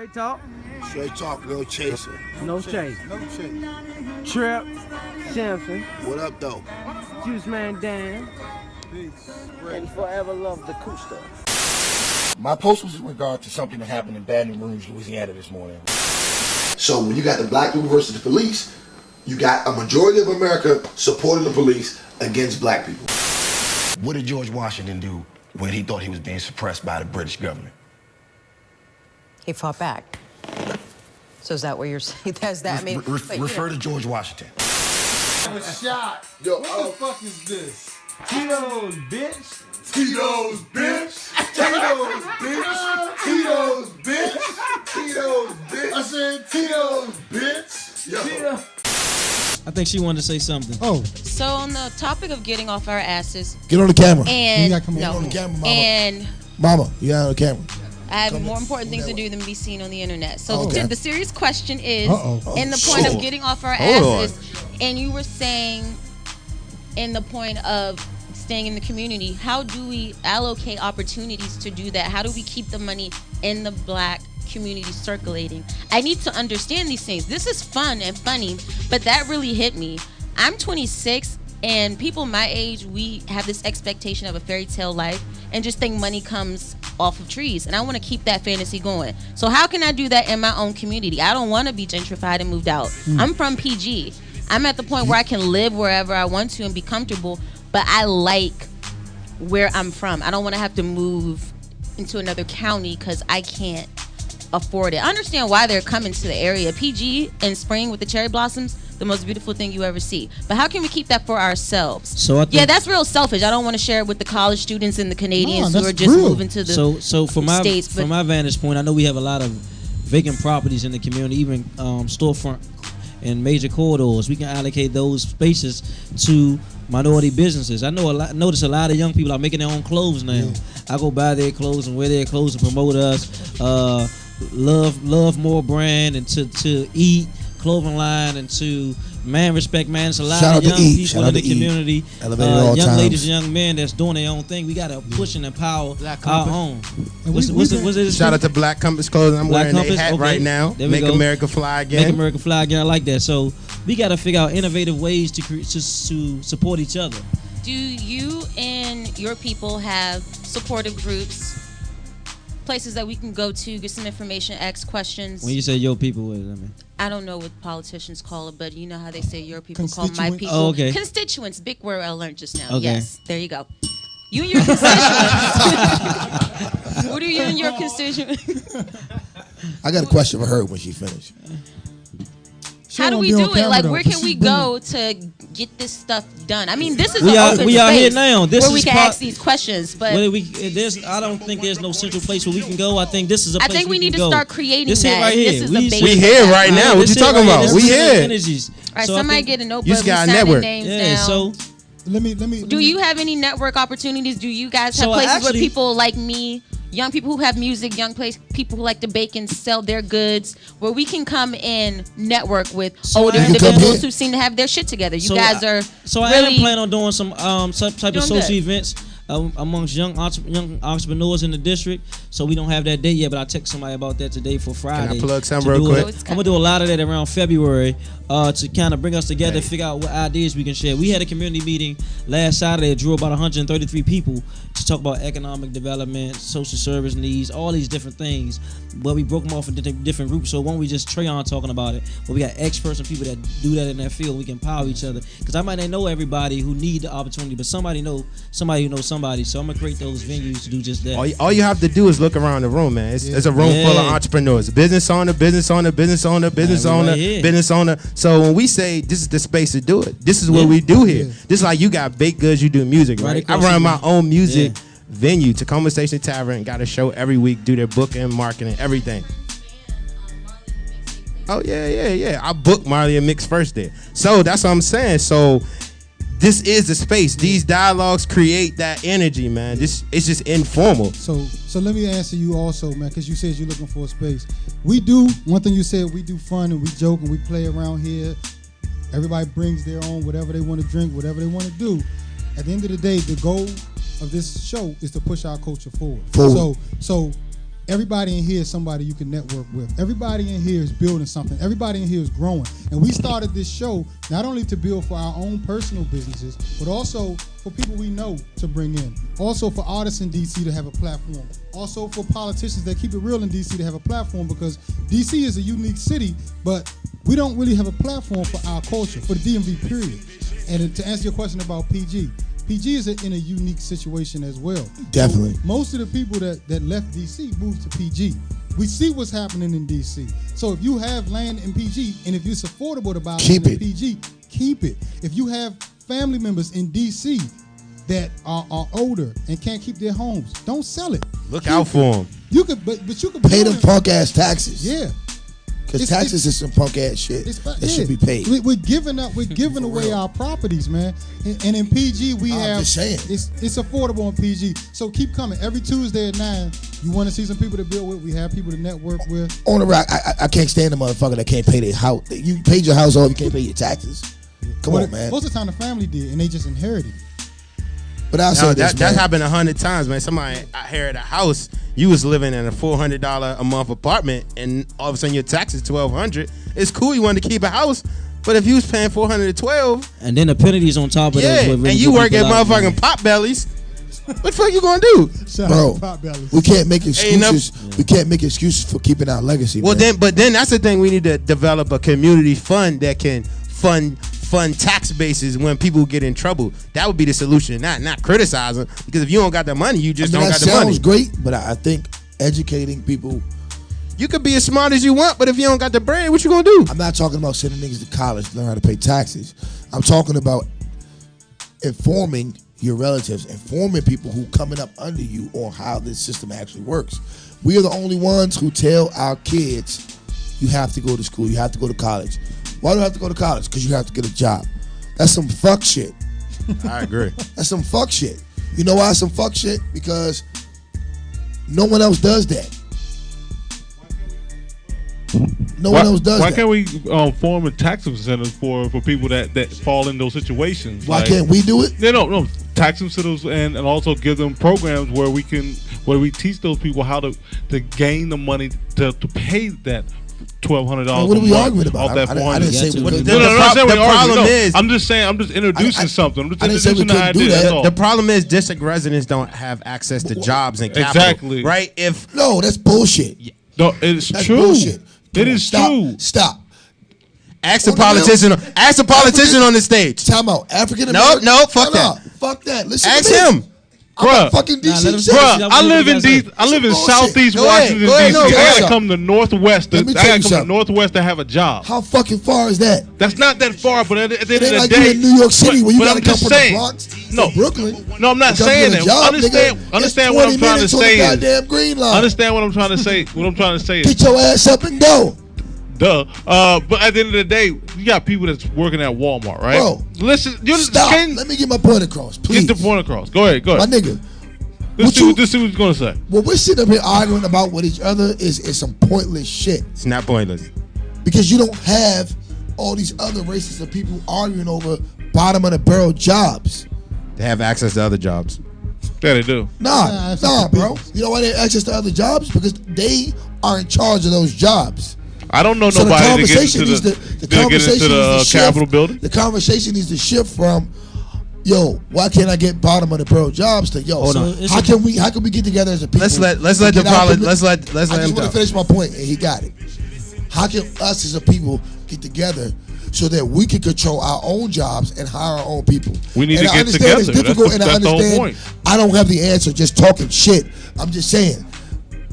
Straight talk. Straight talk, no chaser. No chase. No chase. Tripp Simpson. What up, though? Juiceman Dan. Peace. And forever love the Koosta. My post was in regard to something that happened in Baton Rouge, Louisiana this morning. So when you got the black people versus the police, you got a majority of America supporting the police against black people. What did George Washington do when he thought he was being suppressed by the British government? He fought back. So is that what you're saying? Does that mean? Refer to George Washington. I was shot. Yo, what the fuck is this? Tito's, bitch. Tito's, bitch. Tito's, bitch. Tito's, bitch. Tito's, bitch. I said Tito's, bitch. Yo. I think she wanted to say something. Oh. So on the topic of getting off our asses. Get on the camera. And you come on the camera, mama. And mama, you got on the camera. I have more important things to do than be seen on the internet. So Okay. the serious question is, in the point of getting off our Hold asses, and you were saying, in the point of staying in the community, how do we allocate opportunities to do that? How do we keep the money in the black community circulating? I need to understand these things. This is fun and funny, but that really hit me. I'm 26, and people my age, we have this expectation of a fairy tale life and just think money comes off of trees, and I want to keep that fantasy going. So how can I do that in my own community? I don't want to be gentrified and moved out. I'm from PG. I'm at the point where I can live wherever I want to and be comfortable, but I like where I'm from. I don't want to have to move into another county because I can't afford it. I understand why they're coming to the area. PG in spring with the cherry blossoms, the most beautiful thing you ever see. But how can we keep that for ourselves? So I think, yeah, that's real selfish. I don't want to share it with the college students and the Canadians who are just moving to the so from my States. From my vantage point, I know we have a lot of vacant properties in the community, even storefront and major corridors. We can allocate those spaces to minority businesses. I notice a lot of young people are making their own clothes now. Yeah. I go buy their clothes and wear their clothes and promote us. Love more brand and to eat clothing line and to man respect man. It's a lot of young people in the community, young ladies and young men that's doing their own thing. We gotta push and empower our own. Shout out to Black Compass Clothing. I'm wearing their hat right now. Make America fly again. Make America fly again. I like that. So we gotta figure out innovative ways to support each other. Do you and your people have supportive groups, places that we can go to, get some information, ask questions? When you say your people, what does that mean? I don't know what politicians call it, but you know how they say your people call my people. Oh, okay. Constituents, big word I learned just now. Okay. Yes, there you go. You and your constituents. What are you and your constituents? I got a question for her when she finished. How do we do it? Like, where can we go to get this stuff done? I mean, this is we an open are space here now. This where is we can ask these questions. But I don't think there's no central place where we can go. I think this is a place I think we need to start creating this that. Right here. This is the base. We here right now. What you talking about? We here. Energies. All right, so somebody get a notebook. You just got a network. Yeah, so let me. Do you have any network opportunities? Do you guys have places where people like me, young people who have music, people who like to bake and sell their goods, where we can come and network with older individuals who seem to have their shit together? You guys are So I am planning on doing some type of social events amongst young entrepreneurs in the district. So we don't have that date yet, but I'll text somebody about that today for Friday. Can I plug some real quick? I'm gonna do a lot of that around February to kind of bring us together, figure out what ideas we can share. We had a community meeting last Saturday. It drew about 133 people to talk about economic development, social service needs, all these different things. But we broke them off into different groups. So when we just Trayon talking about it, but we got experts and people that do that in that field. We can empower each other. Because I might not know everybody who need the opportunity, but somebody who knows somebody. So I'm gonna create those venues to do just that. All you have to do is look around the room, man. It's a room full of entrepreneurs, business owner. So when we say this is the space to do it, this is what we do here. This is like you got baked goods, you do music, right? I run my own music venue, Tacoma Station Tavern, got a show every week, do their booking, marketing, everything. Oh yeah. I booked Marley and Mix first there. So that's what I'm saying. So this is the space. These dialogues create that energy, man. It's just informal. So let me answer you also, man, because you said you're looking for a space. We do, one thing you said, we do fun and we joke and we play around here. Everybody brings their own, whatever they want to drink, whatever they want to do. At the end of the day, the goal of this show is to push our culture forward. So everybody in here is somebody you can network with. Everybody in here is building something. Everybody in here is growing. And we started this show not only to build for our own personal businesses, but also for people we know to bring in. Also for artists in DC to have a platform. Also for politicians that keep it real in DC to have a platform, because DC is a unique city, but we don't really have a platform for our culture, for the DMV period. And to answer your question about PG is in a unique situation as well. Definitely. So most of the people that left DC moved to PG. We see what's happening in DC. So if you have land in PG, and if it's affordable to buy land in PG, keep it. If you have family members in DC that are older and can't keep their homes, don't sell it. Look out for them. You could, but you could pay them punk ass taxes. Yeah. Because taxes is some punk ass shit that should be paid. We're giving away our properties, man. And in PG we have. Just saying. It's affordable in PG. So keep coming every Tuesday at 9. You want to see some people to build with? We have people to network with. On the rock, I can't stand the motherfucker that can't pay their house. You paid your house off, you can't pay your taxes. Come on, man. Most of the time the family did, and they just inherited it. But I'll say this, that happened 100 times, man. Somebody inherited a house. You was living in a $400 a month apartment, and all of a sudden your taxes $1,200. It's cool you wanted to keep a house, but if you was paying $412, and then the penalties on top of that, really and you work at motherfucking pot bellies, what the fuck you gonna do, bro? We can't make excuses. We can't make excuses for keeping our legacy. Well, man. but then that's the thing. We need to develop a community fund that can fund tax bases when people get in trouble. That would be the solution, not criticizing. Because if you don't got the money, you just don't got the money. That sounds great, but I think educating people. You could be as smart as you want, but if you don't got the bread, what you gonna do? I'm not talking about sending niggas to college to learn how to pay taxes. I'm talking about informing your relatives, informing people who coming up under you on how this system actually works. We are the only ones who tell our kids, you have to go to school, you have to go to college. Why do I have to go to college? Because you have to get a job. That's some fuck shit. I agree. That's some fuck shit. You know why it's some fuck shit? Because no one else does that. No one else does that. Why can't we form a tax incentive for people that fall in those situations? Why can't we do it? No. Tax incentives and also give them programs where we teach those people how to gain the money to pay that $1,200. What are we arguing about? Off that I didn't say we couldn't do the problem is, I'm just saying. I'm just introducing something. I'm just introducing the idea. That's all. The problem is district residents don't have access to jobs and capital. Exactly. Right? No, that's bullshit. No, it's that's true. Bullshit. It is true. Stop. Ask a politician. Ask a politician on the stage. Time out. African American. No, fuck that. Fuck that. Listen. Ask to me. him. I'm fucking DC. Bruh, I live in Southeast Washington, DC. I gotta come to Northwest. I gotta come to Northwest to have a job. How fucking far is that? That's not that far, but at the end of the like day, you in New York City where you gotta come from the Bronx to Brooklyn. No, I'm not saying that. Understand what I'm trying to say. Goddamn green line. Understand what I'm trying to say. What I'm trying to say is get your ass up and go. Duh. But at the end of the day, you got people that's working at Walmart, right? Bro, listen. Stop. Let me get my point across, please. Get the point across. Go ahead. My nigga. Let's see what you're gonna say. Well, we're sitting up here arguing about with each other is some pointless shit. It's not pointless. Because you don't have all these other races of people arguing over bottom of the barrel jobs. They have access to other jobs. Yeah, they do. Nah, bro. You know why they have access to other jobs? Because they are in charge of those jobs. I don't know nobody to get into the Capitol building. The conversation needs to shift from, yo, why can't I get bottom of the barrel jobs to yo? How can we get together as a people? Let's let the problem. Let's let I him just want to finish my point, and he got it. How can us as a people get together so that we can control our own jobs and hire our own people? We need to get together. It's difficult, and I that's the whole understand. point. I don't have the answer. Just talking shit. I'm just saying,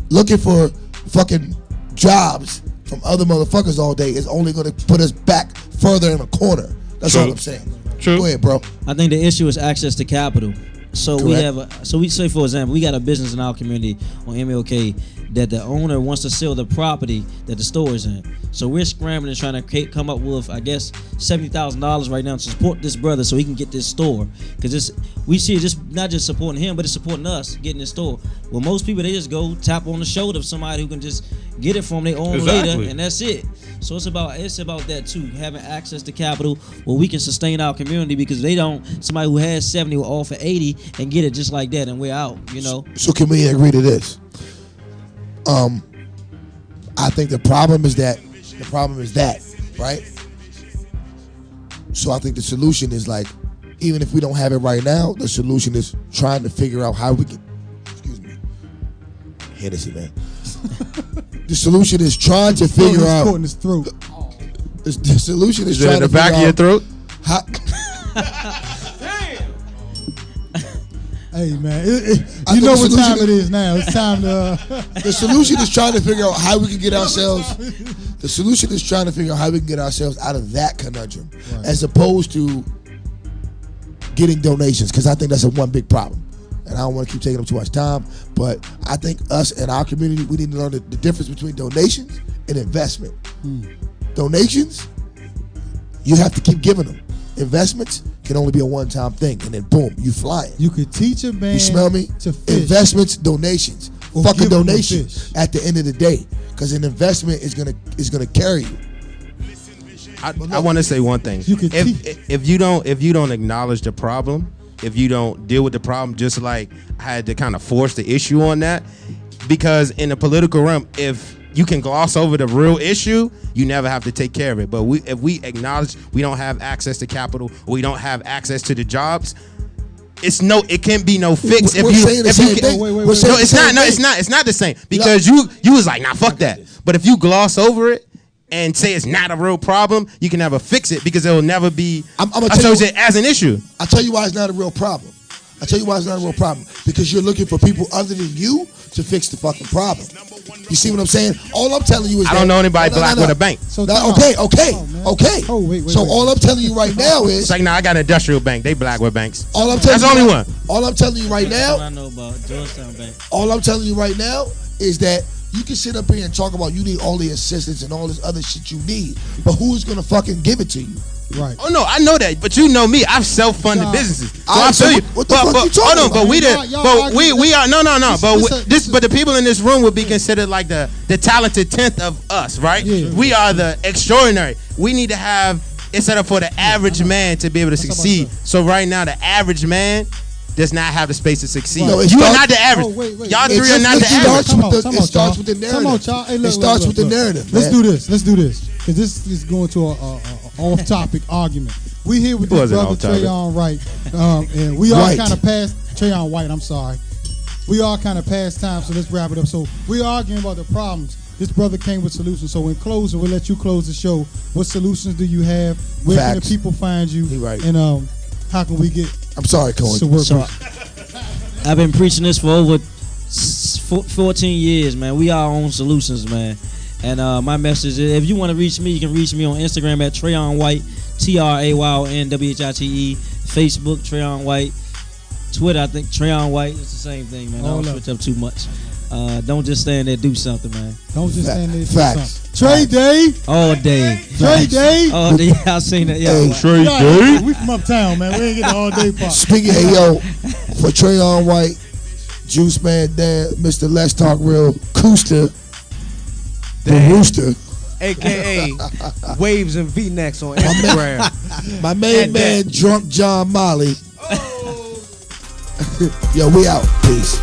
looking for fucking jobs from other motherfuckers all day is only going to put us back further in a corner. That's all I'm saying. True. Go ahead, bro. I think the issue is access to capital. So Correct. we say, for example, we got a business in our community on MLK that the owner wants to sell the property that the store is in. So we're scrambling and trying to come up with, I guess, $70,000 right now to support this brother so he can get this store. Because we see it just not just supporting him, but it's supporting us getting this store. Well, most people, they just go tap on the shoulder of somebody who can just get it from their own later, and that's it. So it's about that too, having access to capital where we can sustain our community, because somebody who has 70 will offer 80 and get it just like that, and we're out, you know. So can we agree to this? I think the problem is that, right? So I think the solution is like, even if we don't have it right now, the solution is trying to figure out how we can, excuse me, Hennessy, man. The solution is trying to figure out. In his throat. The solution is Is it trying in the to back of figure your out throat? how, Hey man, I you think know the what solution time it is now. It's time to. the solution is trying to figure out how we can get ourselves. The solution is trying to figure out how we can get ourselves out of that conundrum, as opposed to getting donations, because I think that's one big problem. And I don't want to keep taking up too much time, but I think us and our community, we need to learn the difference between donations and investment. Donations, you have to keep giving them. Investments can only be a one-time thing, and then boom, you flying. You could teach a man. You smell me? To fish. Investments, donations. Or Fuck a give 'em a donation fish. at the end of the day, because an investment is gonna carry you. I want to say one thing. You could if you don't acknowledge the problem, if you don't deal with the problem, just like I had to kind of force the issue on that, because in the political realm, if you can gloss over the real issue, you never have to take care of it. But if we acknowledge we don't have access to capital, or we don't have access to the jobs, it can't be no fix. We're saying the same thing. It's not the same, because you was like, nah, fuck that. But if you gloss over it and say it's not a real problem, you can never fix it, because it will never be associated as an issue. I'll tell you why it's not a real problem. Because you're looking for people other than you to fix the fucking problem. You see what I'm saying? All I'm telling you is I don't know anybody black with a bank. So okay. Oh, wait, so all I'm telling you right now is, it's like, nah, I got an industrial bank. They black with banks. All I'm telling That's the only one. All I'm telling you right That's what now. I know about Georgetown Bank. All I'm telling you right now is that you can sit up here and talk about you need all the assistance and all this other shit you need, but who's gonna fucking give it to you? Right. Oh no, I know that, but you know me. I've self-funded businesses, so I feel you. What the fuck you talking about? But we did. But we are no. This But the people in this room would be considered like the talented 10th of us, right? Yeah. We are the extraordinary. We need to have it set up for the average man to be able to succeed. So right now, the average man does not have the space to succeed. No, you are not the average. Oh, wait. Y'all three are not the average. It starts with the narrative. Come on, y'all. Hey, look, it starts with the narrative. Let's do this. Because this is going to a off-topic argument. We here with this brother Trayon Wright, and we are kind of past Trayon White. I'm sorry. We are kind of past time, so let's wrap it up. So we're arguing about the problems. This brother came with solutions. So in closing, we'll let you close the show. What solutions do you have? Where can the people find you? Right. And how can we get? I'm sorry, Cont. So I've been preaching this for over 14 years, man. We are our own solutions, man. And my message is, if you want to reach me, you can reach me on Instagram at Trayon White, TRAYONWHITE, Facebook Trayon White, Twitter I think Trayon White. It's the same thing, man. I don't switch up too much. Don't just stand there, do something, man. Don't just stand there, do Facts. something. Trey Day. All day. Trey Day. All day. I seen that. Hey, Trey Day. We from uptown, man. We ain't getting the all day part. Speaking, hey yo, for Trayon White, Juiceman Dan, Mr. Let's Talk Real, Koosta, the Rooster, AKA Waves and V-necks on Instagram. my main man, Drunk John Molly. Yo, we out. Peace.